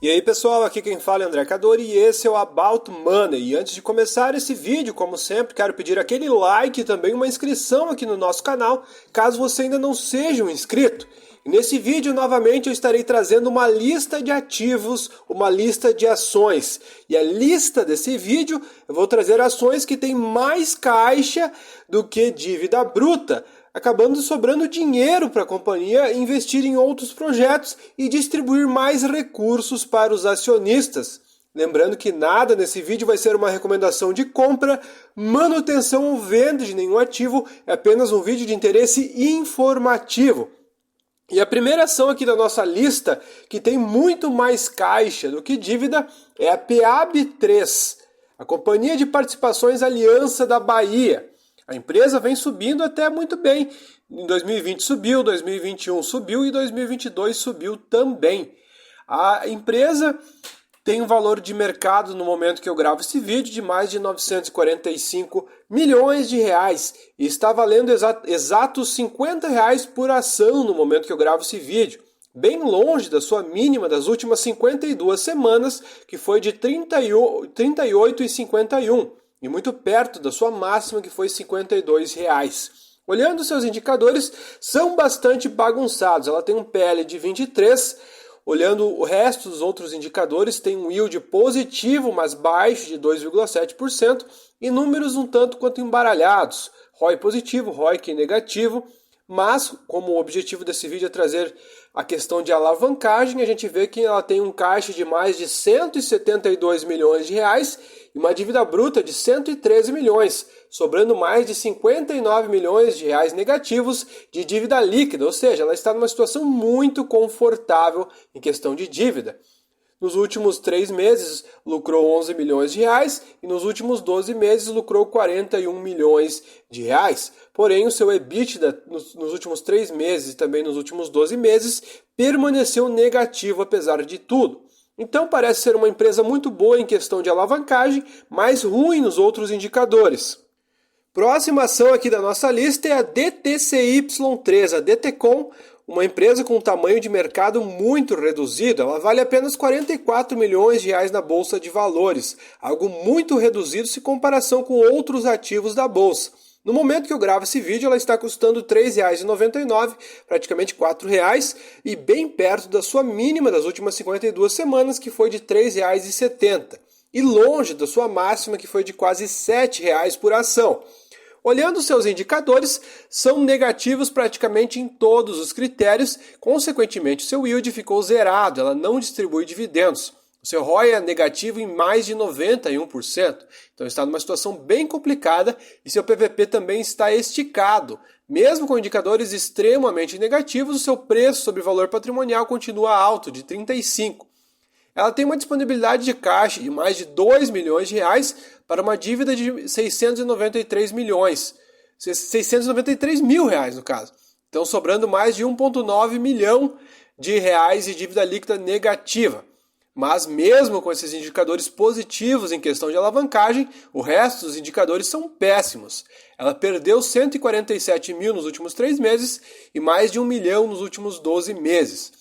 E aí pessoal, aqui quem fala é André Cadori e esse é o About Money. E antes de começar esse vídeo, como sempre, quero pedir aquele like e também uma inscrição aqui no nosso canal, caso você ainda não seja um inscrito. E nesse vídeo, novamente, eu estarei trazendo uma lista de ativos, uma lista de ações. E a lista desse vídeo, eu vou trazer ações que têm mais caixa do que dívida bruta, acabando sobrando dinheiro para a companhia investir em outros projetos e distribuir mais recursos para os acionistas. Lembrando que nada nesse vídeo vai ser uma recomendação de compra, manutenção ou venda de nenhum ativo, é apenas um vídeo de interesse informativo. E a primeira ação aqui da nossa lista, que tem muito mais caixa do que dívida, é a PEAB3, a Companhia de Participações Aliança da Bahia. A empresa vem subindo até muito bem. Em 2020 subiu, 2021 subiu e 2022 subiu também. A empresa tem um valor de mercado no momento que eu gravo esse vídeo de mais de 945 milhões de reais e está valendo exatos 50 reais por ação no momento que eu gravo esse vídeo. Bem longe da sua mínima das últimas 52 semanas, que foi de 38,51. E muito perto da sua máxima, que foi R$ 52. Olhando seus indicadores, são bastante bagunçados. Ela tem um PL de 23, olhando o resto dos outros indicadores, tem um yield positivo, mas baixo, de 2,7%, e números um tanto quanto embaralhados. ROI positivo, ROIC negativo, mas como o objetivo desse vídeo é trazer a questão de alavancagem, a gente vê que ela tem um caixa de mais de 172 milhões de reais e uma dívida bruta de 113 milhões, sobrando mais de 59 milhões de reais negativos de dívida líquida, ou seja, ela está numa situação muito confortável em questão de dívida. Nos últimos 3 meses lucrou 11 milhões de reais e nos últimos 12 meses lucrou 41 milhões de reais. Porém, o seu EBITDA nos últimos 3 meses e também nos últimos 12 meses permaneceu negativo apesar de tudo. Então parece ser uma empresa muito boa em questão de alavancagem, mas ruim nos outros indicadores. Próxima ação aqui da nossa lista é a DTCY3, a DTCOM, uma empresa com um tamanho de mercado muito reduzido. Ela vale apenas 44 milhões de reais na Bolsa de Valores, algo muito reduzido se comparação com outros ativos da Bolsa. No momento que eu gravo esse vídeo, ela está custando R$ 3,99, praticamente R$ 4,00, e bem perto da sua mínima das últimas 52 semanas, que foi de R$ 3,70, e longe da sua máxima, que foi de quase R$ 7,00 por ação. Olhando seus indicadores, são negativos praticamente em todos os critérios, consequentemente seu yield ficou zerado, ela não distribui dividendos. O seu ROI é negativo em mais de 91%, então está numa situação bem complicada e seu PVP também está esticado. Mesmo com indicadores extremamente negativos, o seu preço sobre valor patrimonial continua alto, de 35. Ela tem uma disponibilidade de caixa de mais de 2 milhões de reais para uma dívida de 693 milhões. 693 mil reais no caso. Então sobrando mais de 1,9 milhão de reais de dívida líquida negativa. Mas mesmo com esses indicadores positivos em questão de alavancagem, o resto dos indicadores são péssimos. Ela perdeu 147 mil nos últimos 3 meses e mais de 1 milhão nos últimos 12 meses.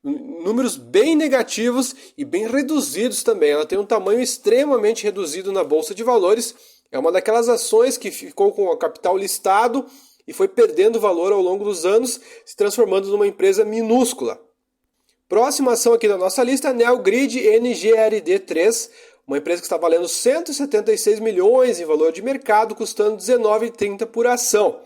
Números bem negativos e bem reduzidos também. Ela tem um tamanho extremamente reduzido na Bolsa de Valores. É uma daquelas ações que ficou com o capital listado e foi perdendo valor ao longo dos anos, se transformando numa empresa minúscula. Próxima ação aqui da nossa lista é a Neogrid NGRD3, uma empresa que está valendo 176 milhões em valor de mercado, custando R$ 19,30 por ação.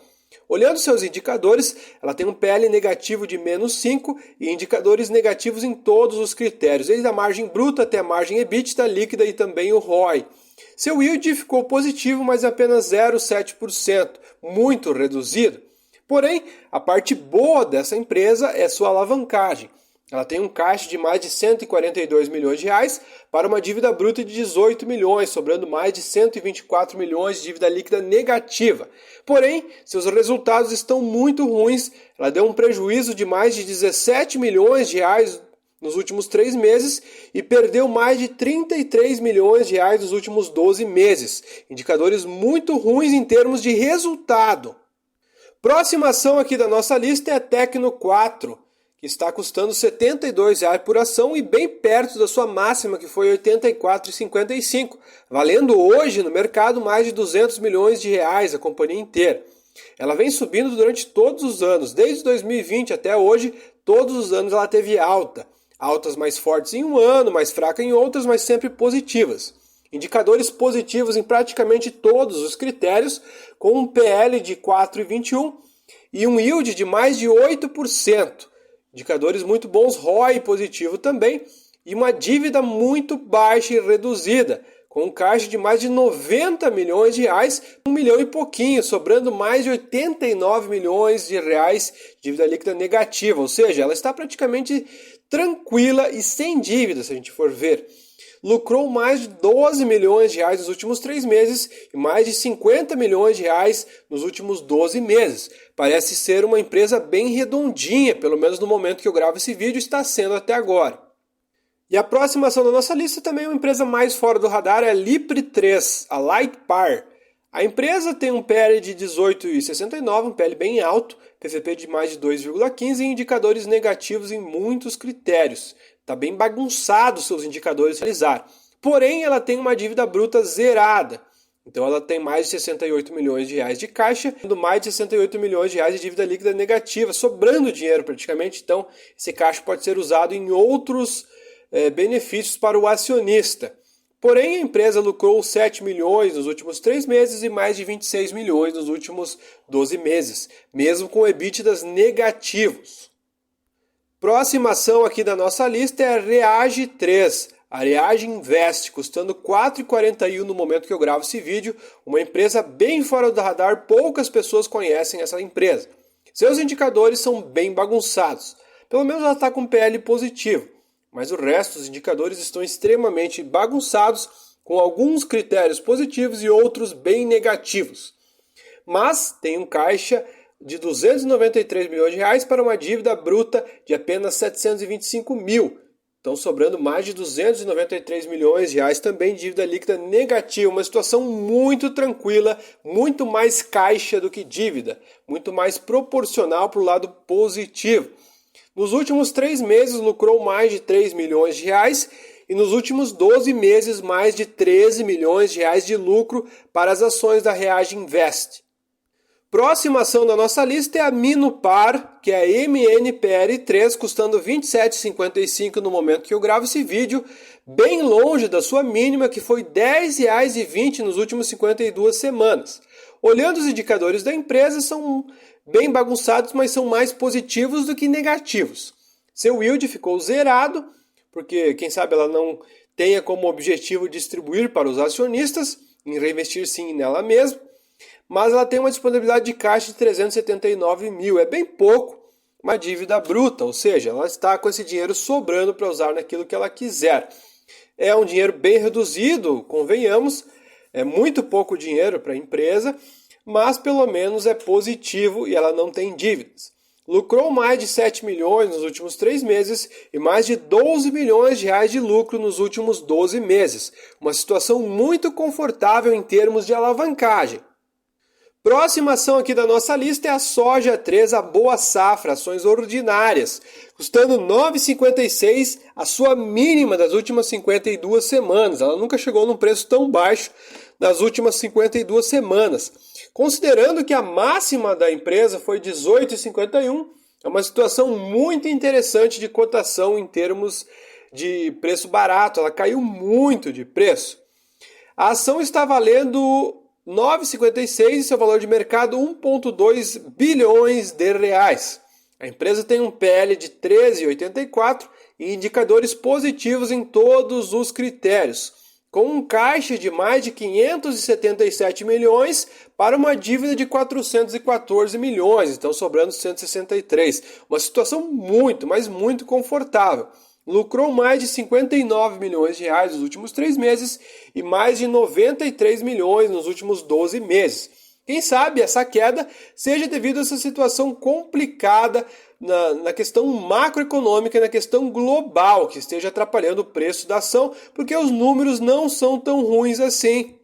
Olhando seus indicadores, ela tem um PL negativo de menos 5 e indicadores negativos em todos os critérios, desde a margem bruta até a margem EBITDA, líquida e também o ROI. Seu yield ficou positivo, mas apenas 0,7%, muito reduzido. Porém, a parte boa dessa empresa é sua alavancagem. Ela tem um caixa de mais de 142 milhões de reais para uma dívida bruta de 18 milhões, sobrando mais de 124 milhões de dívida líquida negativa. Porém, seus resultados estão muito ruins. Ela deu um prejuízo de mais de 17 milhões de reais nos últimos 3 meses e perdeu mais de 33 milhões de reais nos últimos 12 meses. Indicadores muito ruins em termos de resultado. Próxima ação aqui da nossa lista é a Tecno 4. está custando R$ 72,00 por ação e bem perto da sua máxima, que foi R$ 84,55, valendo hoje no mercado mais de R$ 200 milhões a companhia inteira. Ela vem subindo durante todos os anos, desde 2020 até hoje, todos os anos ela teve altas mais fortes em um ano, mais fracas em outras, mas sempre positivas. Indicadores positivos em praticamente todos os critérios, com um PL de 4,21 e um yield de mais de 8%. Indicadores muito bons, ROI positivo também, e uma dívida muito baixa e reduzida, com um caixa de mais de R$ 90 milhões, 1 milhão e pouquinho, sobrando mais de R$ 89 milhões de dívida líquida negativa, ou seja, ela está praticamente tranquila e sem dívida, se a gente for ver. Lucrou mais de R$ 12 milhões nos últimos 3 meses e mais de R$ 50 milhões nos últimos 12 meses. Parece ser uma empresa bem redondinha, pelo menos no momento que eu gravo esse vídeo, está sendo até agora. E a próxima ação da nossa lista também é uma empresa mais fora do radar, é a Lipre 3, a Lightpaar. A empresa tem um PL de 18,69, um PL bem alto, PVP de mais de 2,15 e indicadores negativos em muitos critérios. Está bem bagunçado os seus indicadores a realizar. Porém, ela tem uma dívida bruta zerada. Então ela tem mais de 68 milhões de reais de caixa, tendo mais de 68 milhões de reais de dívida líquida negativa, sobrando dinheiro praticamente. Então esse caixa pode ser usado em outros benefícios para o acionista. Porém, a empresa lucrou 7 milhões nos últimos 3 meses e mais de 26 milhões nos últimos 12 meses, mesmo com EBITDAs negativos. Próxima ação aqui da nossa lista é a Reage 3, a Reage Invest, custando R$ 4,41 no momento que eu gravo esse vídeo, uma empresa bem fora do radar, poucas pessoas conhecem essa empresa. Seus indicadores são bem bagunçados, pelo menos ela está com PL positivo, mas o resto dos indicadores estão extremamente bagunçados, com alguns critérios positivos e outros bem negativos. Mas tem um caixa de 293 milhões de reais para uma dívida bruta de apenas 725 mil. Estão sobrando mais de 293 milhões de reais também de dívida líquida negativa. Uma situação muito tranquila, muito mais caixa do que dívida, muito mais proporcional para o lado positivo. Nos últimos 3 meses lucrou mais de 3 milhões de reais e nos últimos 12 meses mais de 13 milhões de reais de lucro para as ações da Reage Invest. Próxima ação da nossa lista é a Minupar, que é a MNPR3, custando R$ 27,55 no momento que eu gravo esse vídeo, bem longe da sua mínima, que foi R$ 10,20 nos últimos 52 semanas. Olhando os indicadores da empresa, são bem bagunçados, mas são mais positivos do que negativos. Seu yield ficou zerado, porque quem sabe ela não tenha como objetivo distribuir para os acionistas, em reinvestir sim nela mesma, mas ela tem uma disponibilidade de caixa de 379 mil, é bem pouco, uma dívida bruta, ou seja, ela está com esse dinheiro sobrando para usar naquilo que ela quiser. É um dinheiro bem reduzido, convenhamos, é muito pouco dinheiro para a empresa, mas pelo menos é positivo e ela não tem dívidas. Lucrou mais de 7 milhões nos últimos 3 meses e mais de 12 milhões de reais de lucro nos últimos 12 meses. Uma situação muito confortável em termos de alavancagem. Próxima ação aqui da nossa lista é a Soja 3, a Boa Safra, ações ordinárias, custando R$ 9,56, a sua mínima das últimas 52 semanas. Ela nunca chegou num preço tão baixo nas últimas 52 semanas. Considerando que a máxima da empresa foi R$ 18,51, é uma situação muito interessante de cotação em termos de preço barato. Ela caiu muito de preço. A ação está valendo R$ 9,56 e seu valor de mercado 1,2 bilhões de reais. A empresa tem um PL de 13,84 e indicadores positivos em todos os critérios, com um caixa de mais de 577 milhões para uma dívida de 414 milhões, então sobrando 163. Uma situação muito, mas muito confortável. Lucrou mais de 59 milhões de reais nos últimos 3 meses e mais de 93 milhões nos últimos 12 meses. Quem sabe essa queda seja devido a essa situação complicada na questão macroeconômica e na questão global, que esteja atrapalhando o preço da ação, porque os números não são tão ruins assim.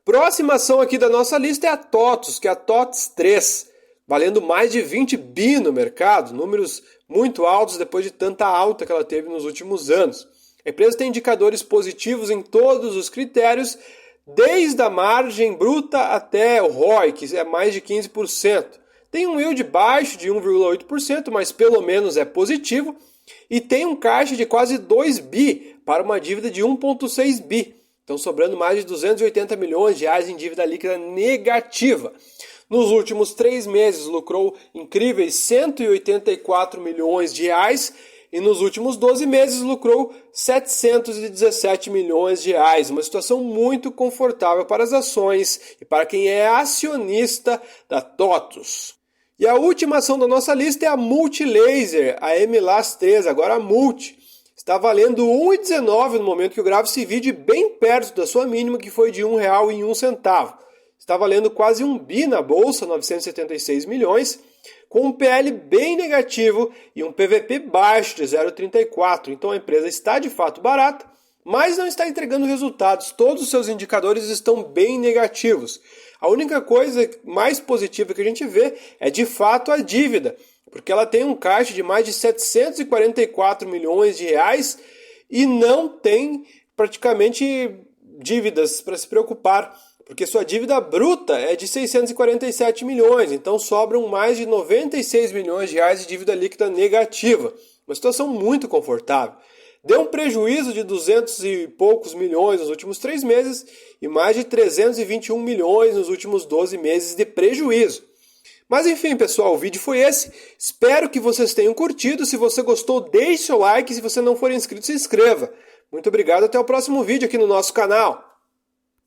Próxima ação aqui da nossa lista é a TOTUS, que é a TOTS 3. valendo mais de 20 bi no mercado, números muito altos depois de tanta alta que ela teve nos últimos anos. A empresa tem indicadores positivos em todos os critérios, desde a margem bruta até o ROI, que é mais de 15%. Tem um yield baixo de 1,8%, mas pelo menos é positivo, e tem um caixa de quase 2 bi para uma dívida de 1,6 bi. Então sobrando mais de 280 milhões de reais em dívida líquida negativa. Nos últimos 3 meses lucrou incríveis 184 milhões de reais e nos últimos 12 meses lucrou 717 milhões de reais. Uma situação muito confortável para as ações e para quem é acionista da TOTVS. E a última ação da nossa lista é a Multilaser, a MLAS 3, agora a Multi. Está valendo R$ 1,19 no momento que eu gravo esse vídeo, bem perto da sua mínima, que foi de R$ 1,01. Está valendo quase 1 bi na bolsa, 976 milhões, com um PL bem negativo e um PVP baixo de 0,34. Então a empresa está de fato barata, mas não está entregando resultados. Todos os seus indicadores estão bem negativos. A única coisa mais positiva que a gente vê é de fato a dívida, porque ela tem um caixa de mais de 744 milhões de reais e não tem praticamente dívidas para se preocupar, porque sua dívida bruta é de 647 milhões, então sobram mais de 96 milhões de reais de dívida líquida negativa. Uma situação muito confortável. Deu um prejuízo de 200 e poucos milhões nos últimos 3 meses e mais de 321 milhões nos últimos 12 meses de prejuízo. Mas enfim, pessoal, o vídeo foi esse. Espero que vocês tenham curtido. Se você gostou, deixe seu like. Se você não for inscrito, se inscreva. Muito obrigado, até o próximo vídeo aqui no nosso canal.